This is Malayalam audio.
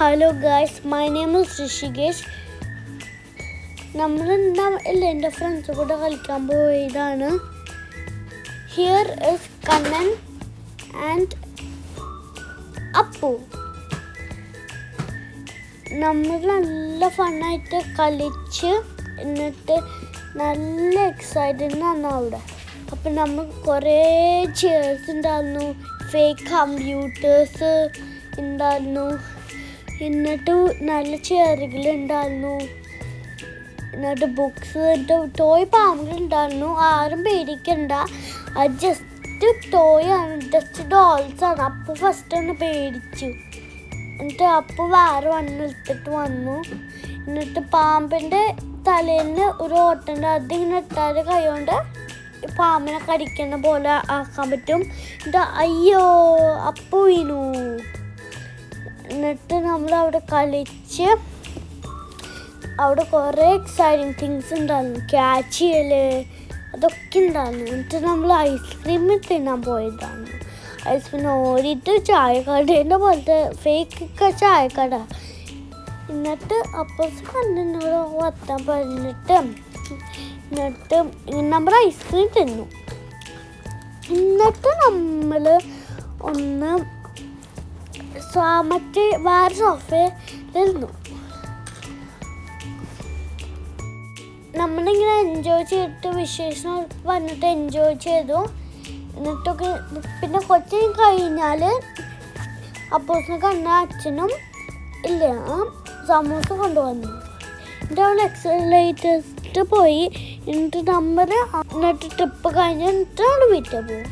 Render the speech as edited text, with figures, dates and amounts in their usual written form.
Hello guys, my name is Rishikesh. എൻ്റെ ഫ്രണ്ട്സ് കൂടെ കളിക്കാൻ പോയതാണ്. Here is Kannan and Appu. നമ്മൾ നല്ല ഫണ്ണായിട്ട് കളിച്ച് എന്നിട്ട് നല്ല എക്സൈറ്റഡ് ആണ് അവിടെ. അപ്പം നമുക്ക് കുറേ ചെയർസ് ഉണ്ടായിരുന്നു, ഫേക്ക് കമ്പ്യൂട്ടേഴ്സ് ഉണ്ടായിരുന്നു, എന്നിട്ട് നല്ല ചെയറുകളുണ്ടായിരുന്നു, എന്നിട്ട് ബുക്സ്, ടോയ് പാമ്പുകളുണ്ടായിരുന്നു. ആരും പേടിക്കണ്ട, അത് ജസ്റ്റ് ടോയ് ആണ്, ജസ്റ്റ് ഡോൾസ് ആണ്. അപ്പോൾ ഫസ്റ്റ് ഒന്ന് പേടിച്ചു. എന്നിട്ട് അപ്പോൾ വേറെ എടുത്തിട്ട് വന്നു. എന്നിട്ട് പാമ്പിൻ്റെ തലേന്ന് ഒരു ഓട്ടുണ്ട്, അതിങ്ങനെ ഇട്ടാൽ കൈ കൊണ്ട് പാമ്പിനെ കടിക്കുന്ന പോലെ ആക്കാൻ പറ്റും. എന്നിട്ട് അയ്യോ അപ്പോൾ വീണു. എന്നിട്ട് നമ്മൾ അവിടെ കളിച്ച് അവിടെ കുറേ എക്സൈറ്റിങ് തിങ്സ് ഉണ്ടായിരുന്നു, ക്യാച്ച് ചെയ്യൽ അതൊക്കെ ഉണ്ടായിരുന്നു. എന്നിട്ട് നമ്മൾ ഐസ്ക്രീം തിന്നാൻ പോയതാണ്. ഐസ്ക്രീം ഓടിയിട്ട് ചായക്കടേൻ്റെ പോലത്തെ ഫേക്ക് ചായക്കട. എന്നിട്ട് അപ്പോൾ കണ്ണിനോട് വത്താൻ പറഞ്ഞിട്ട് എന്നിട്ട് നമ്മൾ ഐസ്ക്രീം തിന്നു. എന്നിട്ട് നമ്മൾ ഒന്ന് മറ്റേ വേറെ സോഫയിലിരുന്നു. നമ്മളിങ്ങനെ എൻജോയ് ചെയ്തിട്ട് വിശേഷം വന്നിട്ട് എൻജോയ് ചെയ്തു. എന്നിട്ടൊക്കെ പിന്നെ കുറച്ച് കഴിഞ്ഞാൽ അപ്പോസിനെ കണ്ട അച്ഛനും ഇല്ല സമൂസ കൊണ്ടുവന്നു. എന്നിട്ട് അവൾ എക്സലേറ്റേഴ്സിട്ട് പോയി. എന്നിട്ട് നമ്മൾ എന്നിട്ട് ട്രിപ്പ് കഴിഞ്ഞ് എന്നിട്ട് അവൾ വീട്ടിൽ പോകും.